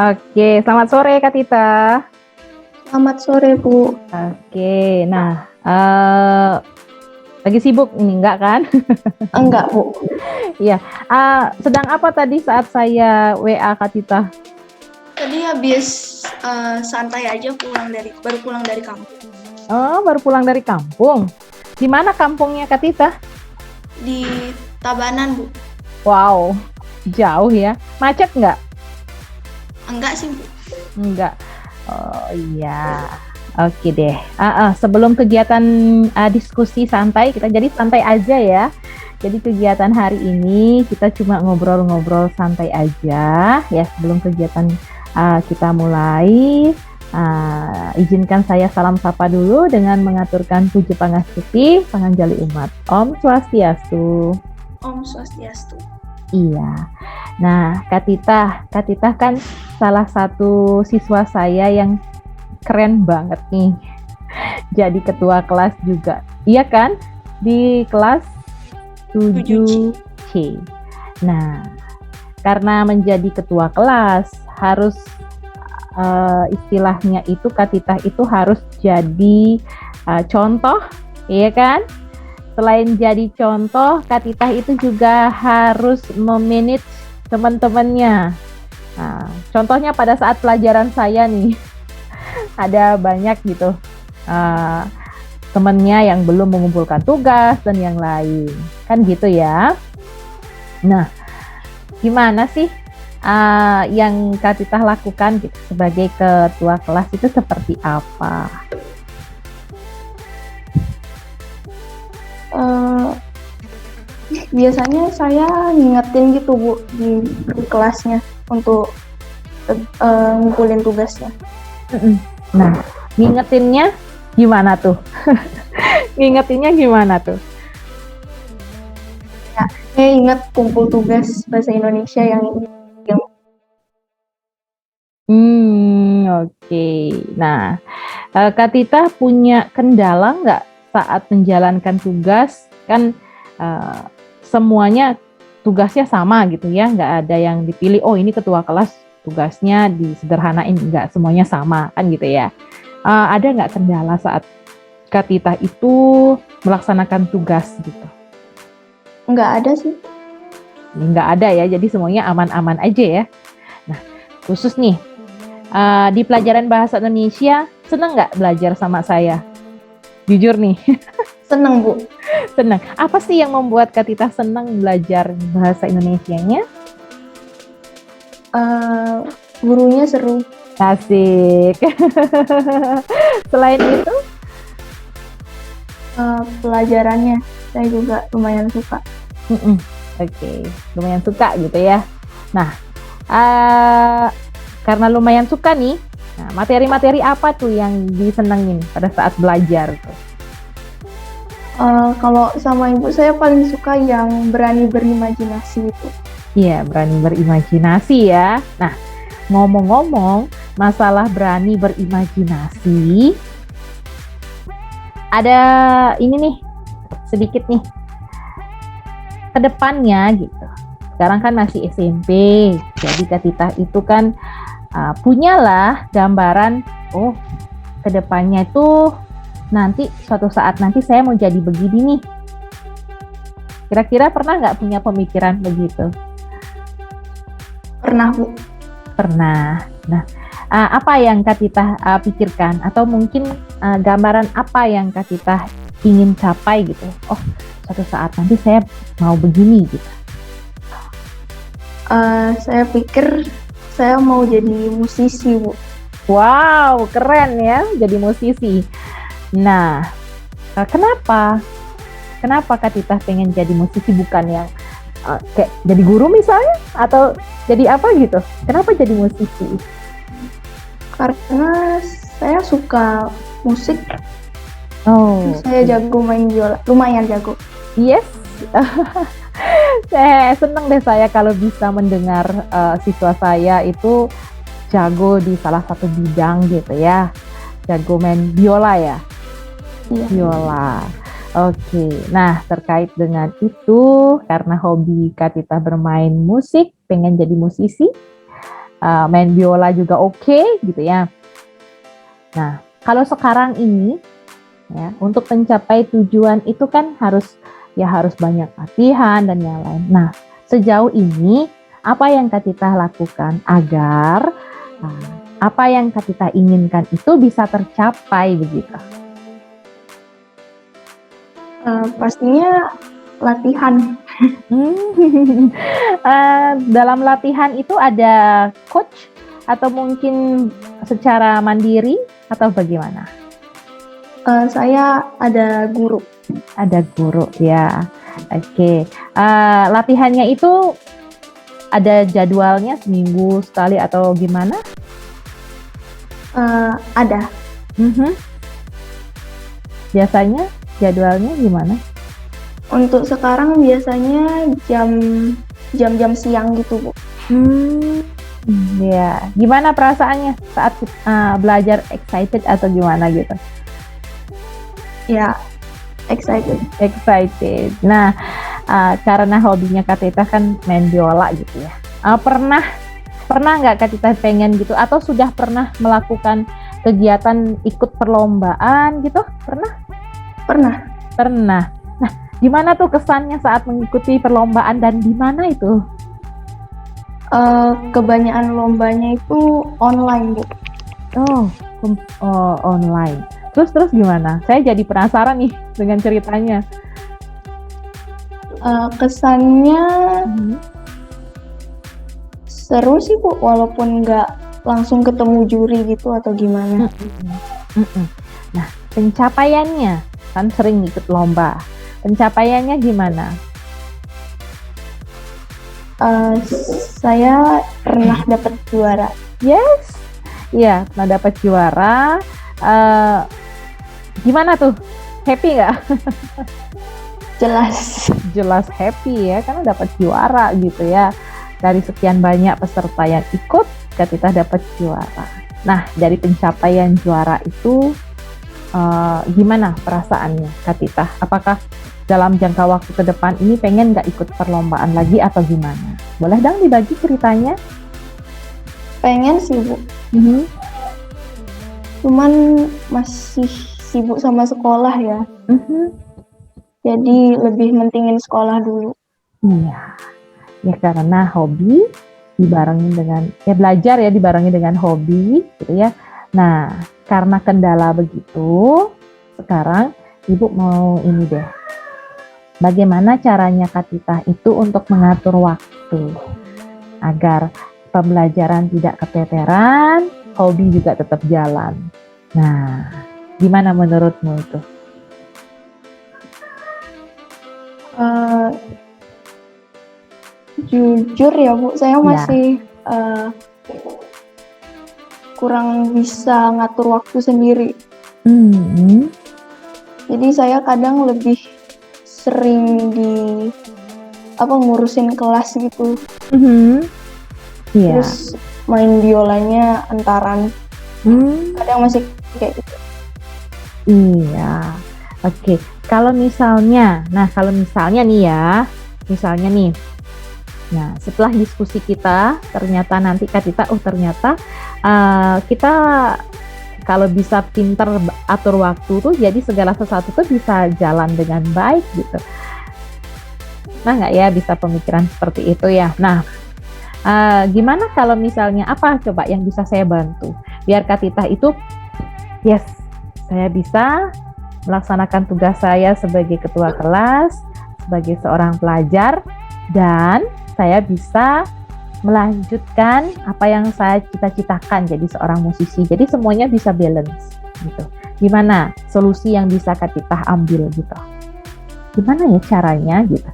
Oke, selamat sore Kak Tita. Selamat sore, Bu. Oke, nah lagi sibuk ini enggak kan? Enggak, Bu. Iya. Sedang apa tadi saat saya WA Kak Tita? Tadi habis santai aja baru pulang dari kampus. Oh, baru pulang dari kampung. Di mana kampungnya Kak Tita? Di Tabanan, Bu. Wow, jauh ya. Macet nggak? Enggak sih, Bu. Enggak. Oh iya. Oke deh. Sebelum kegiatan diskusi santai, kita jadi santai aja ya. Jadi kegiatan hari ini kita cuma ngobrol-ngobrol santai aja ya. Sebelum kegiatan kita mulai, izinkan saya salam sapa dulu dengan mengaturkan puji pangastuti panganjali umat. Om Swastiastu. Om Swastiastu. Iya. Nah, Kak Tita kan salah satu siswa saya yang keren banget nih. Jadi ketua kelas juga. Iya kan? Di kelas 7C. Nah, karena menjadi ketua kelas harus istilahnya itu Kak Tita itu harus jadi contoh, iya kan? Selain jadi contoh, Kak Tita itu juga harus memanage teman-temannya. Nah, contohnya pada saat pelajaran saya nih, ada banyak gitu temannya yang belum mengumpulkan tugas dan yang lain. Kan gitu ya. Nah, gimana sih yang Kak Tita lakukan gitu, sebagai ketua kelas itu seperti apa? Biasanya saya ngingetin gitu, Bu, di kelasnya untuk ngumpulin tugasnya. Nah, ngingetinnya gimana tuh? Ngingetinnya gimana tuh? Ya, saya ingat kumpul tugas bahasa Indonesia yang Oke. Nah, Kak Tita punya kendala nggak saat menjalankan tugas? Kan semuanya tugasnya sama gitu ya, nggak ada yang dipilih, oh ini ketua kelas tugasnya disederhanain, nggak, semuanya sama kan gitu ya. Ada nggak kendala saat Kak Tita itu melaksanakan tugas gitu? nggak ada sih. Nggak ada ya, jadi semuanya aman-aman aja ya. Nah, khusus nih, di pelajaran bahasa Indonesia, seneng nggak belajar sama saya? Jujur nih. Seneng, Bu. Senang. Apa sih yang membuat Kak Tita senang belajar bahasa Indonesianya? Gurunya seru. Asik. Selain itu? Pelajarannya saya juga lumayan suka. Oke, lumayan suka gitu ya. Nah, karena lumayan suka nih, nah, materi-materi apa tuh yang disenengin pada saat belajar tuh? Kalau sama ibu saya paling suka yang berani berimajinasi itu. Iya, berani berimajinasi ya. Nah, ngomong-ngomong masalah berani berimajinasi, ada ini nih, sedikit nih, kedepannya gitu. Sekarang kan masih SMP, jadi Kak Tita itu kan punyalah gambaran, oh kedepannya itu nanti suatu saat nanti saya mau jadi begini nih. Kira-kira pernah nggak punya pemikiran begitu? Pernah, Bu. Pernah. Nah, apa yang Kak Tita pikirkan, atau mungkin gambaran apa yang Kak Tita ingin capai gitu? Oh, suatu saat nanti saya mau begini gitu. Saya pikir saya mau jadi musisi, Bu. Wow, keren ya jadi musisi. Nah, kenapa? Kenapa Kak Tita pengen jadi musisi, bukan yang kayak jadi guru misalnya, atau jadi apa gitu? Kenapa jadi musisi? Karena saya suka musik. Oh, saya jago main biola, lumayan jago. Yes. Senang deh saya kalau bisa mendengar siswa saya itu jago di salah satu bidang gitu ya. Jago main biola ya? Iya. Biola. Oke. Nah, terkait dengan itu, karena hobi Kak Tita bermain musik, pengen jadi musisi, main biola juga oke gitu ya. Nah, kalau sekarang ini ya, untuk mencapai tujuan itu kan harus banyak latihan dan yang lain. Nah, sejauh ini apa yang Kak Tita lakukan agar apa yang Kak Tita inginkan itu bisa tercapai begitu? Pastinya latihan. Dalam latihan itu ada coach atau mungkin secara mandiri atau bagaimana? Saya ada guru. Ada guru ya. Oke. Latihannya itu ada jadwalnya seminggu sekali atau gimana? Ada. Biasanya jadwalnya gimana? Untuk sekarang biasanya jam siang gitu, Bu. Ya, gimana perasaannya saat belajar, excited atau gimana gitu? Ya, excited. Excited. Nah, karena hobinya Kak Tita kan main biola gitu ya. Pernah nggak Kak Tita pengen gitu atau sudah pernah melakukan kegiatan ikut perlombaan gitu? Pernah. Nah, gimana tuh kesannya saat mengikuti perlombaan dan di mana itu? Kebanyakan lombanya itu online, Bu. Online. Terus gimana? Saya jadi penasaran nih dengan ceritanya. Kesannya seru sih, Bu, walaupun nggak langsung ketemu juri gitu atau gimana. Nah, pencapaiannya kan sering ikut lomba. Pencapaiannya gimana? Saya pernah dapat juara. Yes, iya, pernah dapat juara. Gimana tuh? Happy nggak? Jelas happy ya, karena dapat juara gitu ya. Dari sekian banyak peserta yang ikut, Kak Tita dapat juara. Nah, dari pencapaian juara itu, gimana perasaannya Kak Tita? Apakah dalam jangka waktu ke depan ini pengen nggak ikut perlombaan lagi atau gimana? Boleh dong dibagi ceritanya? Pengen sih, Bu. Cuman masih sibuk sama sekolah ya. Jadi lebih mentingin sekolah dulu. Iya, ya karena hobi dibarengi dengan belajar ya dibarengi dengan hobi gitu ya. Nah, karena kendala begitu, sekarang Ibu mau ini deh. Bagaimana caranya Kak Tita itu untuk mengatur waktu agar pembelajaran tidak keteteran, hobi juga tetap jalan. Nah, gimana menurutmu itu? Jujur ya, Bu, saya masih kurang bisa ngatur waktu sendiri. Jadi saya kadang lebih sering ngurusin kelas gitu. Terus main biolanya antaran. Kadang masih kayak gitu. Iya, oke. Kalau misalnya nih ya, nah setelah diskusi kita, ternyata nanti Kak Tita, ternyata kita kalau bisa pinter atur waktu tuh, jadi segala sesuatu tuh bisa jalan dengan baik gitu. Nah nggak ya, bisa pemikiran seperti itu ya. Nah, gimana kalau misalnya apa coba yang bisa saya bantu biar Kak Tita itu saya bisa melaksanakan tugas saya sebagai ketua kelas, sebagai seorang pelajar, dan saya bisa melanjutkan apa yang saya cita-citakan jadi seorang musisi. Jadi semuanya bisa balance gitu. Gimana solusi yang bisa Kak Tita ambil gitu? Gimana ya caranya gitu?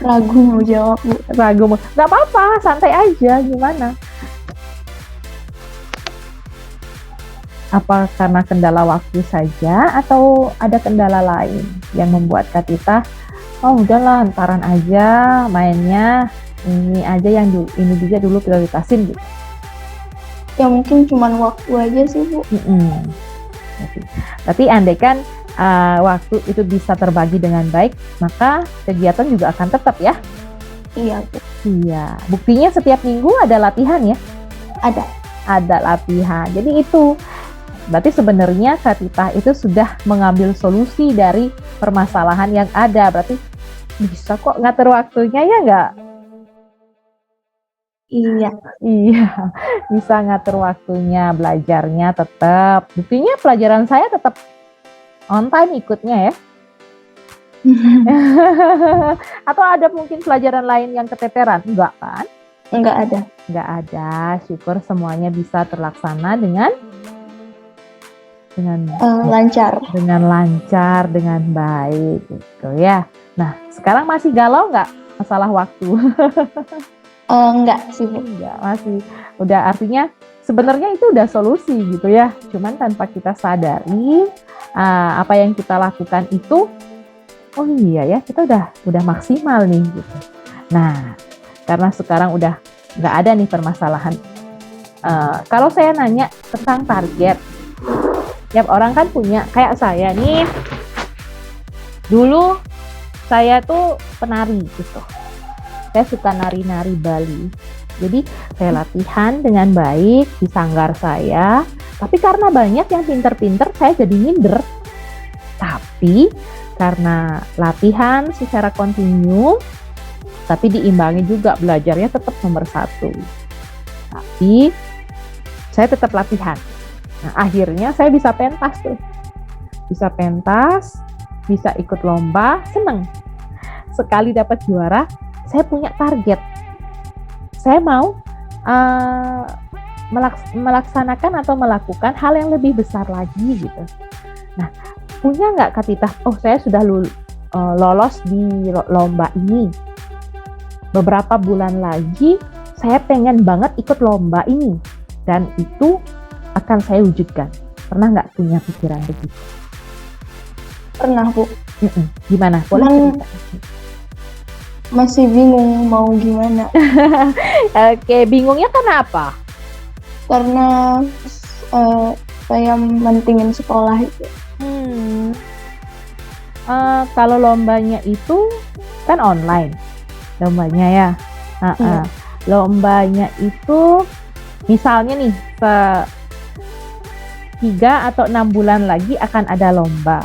Ragu mau jawab, Bu. Nggak apa-apa, santai aja. Gimana? Apa karena kendala waktu saja atau ada kendala lain yang membuat Kak Tita udahlah antaran aja mainnya, ini aja yang ini juga dulu prioritasin gitu? Ya mungkin cuman waktu aja sih, Bu. Tapi andaikan waktu itu bisa terbagi dengan baik, maka kegiatan juga akan tetap ya. Iya, Bu. Iya, buktinya setiap minggu ada latihan ya. Ada latihan. Jadi itu berarti sebenarnya Kak Tita itu sudah mengambil solusi dari permasalahan yang ada. Berarti bisa kok ngatur waktunya ya nggak? Iya. Iya, bisa ngatur waktunya, belajarnya tetap. Buktinya pelajaran saya tetap on time ikutnya ya. Atau ada mungkin pelajaran lain yang keteteran? Enggak kan? Enggak ada. Enggak ada. Syukur semuanya bisa terlaksana dengan lancar. Dengan lancar, dengan baik gitu ya. Nah, sekarang masih galau nggak masalah waktu? Enggak sih, Bu. Enggak, masih. Udah artinya sebenarnya itu udah solusi gitu ya. Cuman tanpa kita sadari apa yang kita lakukan itu, oh iya ya, kita udah maksimal nih gitu. Nah, karena sekarang udah nggak ada nih permasalahan. Kalau saya nanya tentang target, tiap orang kan punya. Kayak saya nih, dulu saya tuh penari gitu. Saya suka nari-nari Bali. Jadi saya latihan dengan baik di sanggar saya. Tapi karena banyak yang pinter-pinter, saya jadi minder. Tapi karena latihan secara kontinu, tapi diimbangi juga belajarnya tetap nomor 1. Tapi saya tetap latihan. Nah, akhirnya saya bisa pentas tuh. Bisa pentas, bisa ikut lomba, seneng. Sekali dapat juara, saya punya target. Saya mau melaksanakan atau melakukan hal yang lebih besar lagi gitu. Nah, punya nggak Kak Tita? Oh, saya sudah lolos di lomba ini. Beberapa bulan lagi, saya pengen banget ikut lomba ini. Dan itu akan saya wujudkan. Pernah nggak punya pikiran begitu? Pernah, Bu. Gimana? Boleh cerita? Masih bingung mau gimana. Oke, bingungnya kenapa? Karena saya mentingin sekolah itu. Kalau lombanya itu kan online, lombanya ya. Iya. Lombanya itu misalnya nih 3 atau 6 bulan lagi akan ada lomba,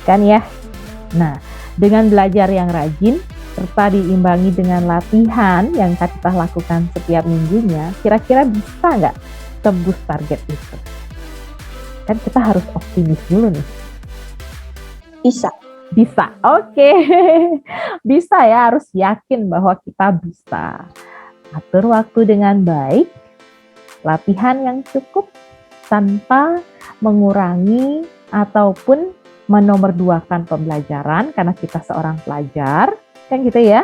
kan ya. Nah, dengan belajar yang rajin serta diimbangi dengan latihan yang kita lakukan setiap minggunya, kira-kira bisa nggak tembus target itu? Kan kita harus optimis dulu nih. Bisa. Oke. Bisa ya, harus yakin bahwa kita bisa. Atur waktu dengan baik, latihan yang cukup tanpa mengurangi ataupun menomorduakan pembelajaran karena kita seorang pelajar. Kan gitu ya,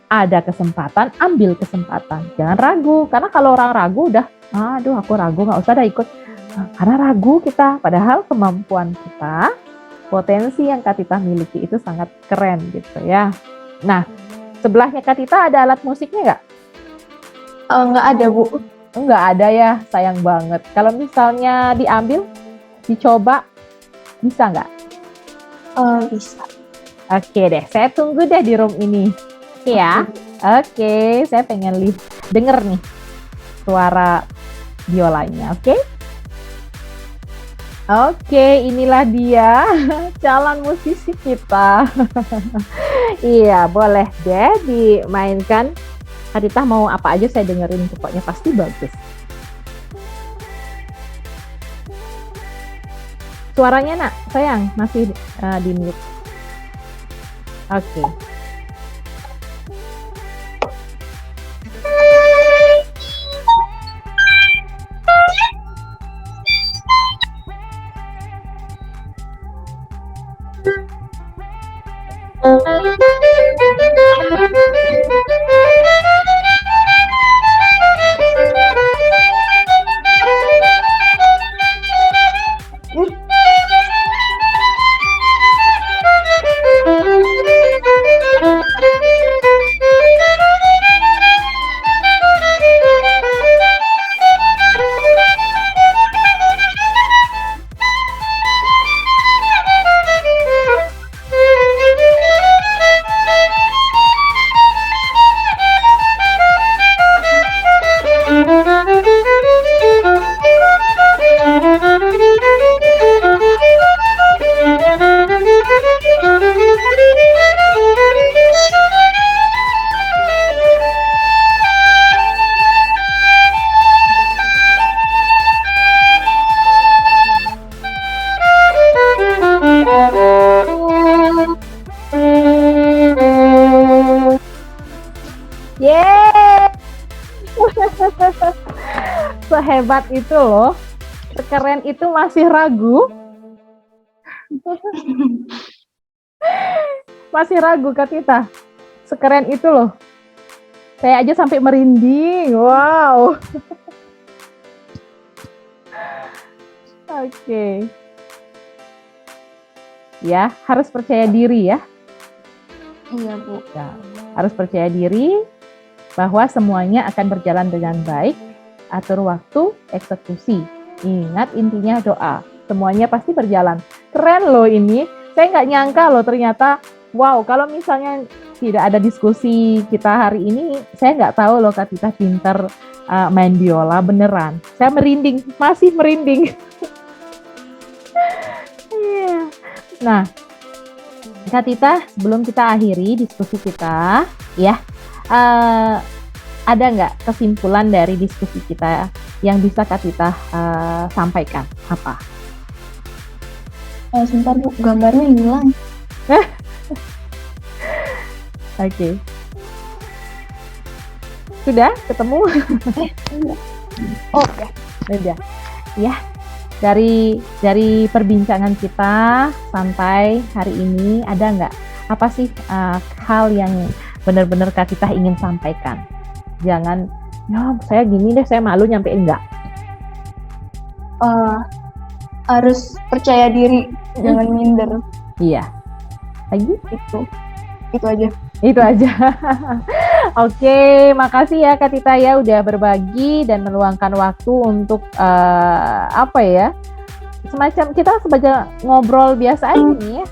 ada kesempatan, ambil kesempatan, jangan ragu, karena kalau orang ragu udah, aduh aku ragu, nggak usah dah ikut, karena ragu kita, padahal kemampuan kita, potensi yang Kak Tita miliki itu sangat keren gitu ya. Nah, sebelahnya Kak Tita ada alat musiknya nggak? Nggak ada, Bu. Nggak ada ya, sayang banget. Kalau misalnya diambil, dicoba, bisa nggak? Bisa. Oke deh, saya tunggu deh di room ini. Oke ya. Oke, saya pengen denger nih suara biolanya, oke? Oke, inilah dia calon musisi kita. Iya, boleh deh dimainkan. Kak Tita mau apa aja saya dengerin, pokoknya pasti bagus. Suaranya nak, sayang, masih di mute. Oke. Sehebat itu loh, sekeren itu masih ragu. Masih ragu Kak Tita. Sekeren itu loh. Saya aja sampai merinding. Wow. Oke. Ya, harus percaya diri ya. Iya, Bu. Ya, harus percaya diri bahwa semuanya akan berjalan dengan baik. Atur waktu, eksekusi. Ingat intinya doa. Semuanya pasti berjalan. Keren loh ini. Saya nggak nyangka loh ternyata. Wow, kalau misalnya tidak ada diskusi kita hari ini, saya nggak tahu loh Kak Tita pinter main biola beneran. Saya merinding, masih merinding. Iya. Nah, Kak Tita, sebelum kita akhiri diskusi kita, ya, ada nggak kesimpulan dari diskusi kita yang bisa Kak Tita sampaikan? Apa? Sebentar, Bu, gambarnya hilang. Oke. Sudah ketemu? Oh, ya. Udah. Ya. Dari perbincangan kita sampai hari ini, ada nggak apa sih hal yang benar-benar Kak Tita ingin sampaikan? Jangan, ya saya gini deh, saya malu nyampein nggak. Harus percaya diri, jangan minder. Iya. Lagi? Itu aja. Itu aja. Oke, makasih ya Kak Tita ya udah berbagi dan meluangkan waktu untuk apa ya? Semacam kita sebagai ngobrol biasa aja nih ya.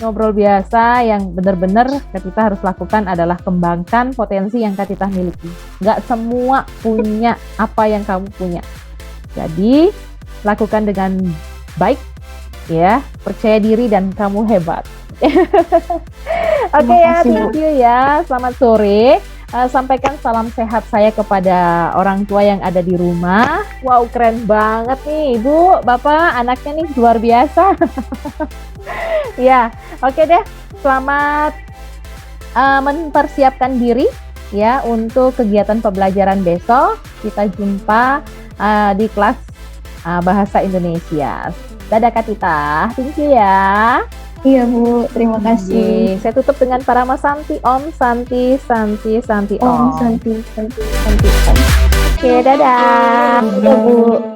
Ngobrol biasa yang benar-benar Kak Tita harus lakukan adalah kembangkan potensi yang Kak Tita miliki. Nggak semua punya apa yang kamu punya. Jadi, lakukan dengan baik ya, percaya diri dan kamu hebat. Oke ya, thank you ya. Selamat sore. Sampaikan salam sehat saya kepada orang tua yang ada di rumah. Wow, keren banget nih Ibu, Bapak, anaknya nih luar biasa. Ya, oke deh. Selamat mempersiapkan diri ya untuk kegiatan pembelajaran besok. Kita jumpa di kelas Bahasa Indonesia. Dadah Kak Tita. Thank you ya. Iya, Bu, terima kasih. Saya tutup dengan Parama Santi Om, Santi Santi Santi Om. Santi. Oke, dadah. Iya, Bu.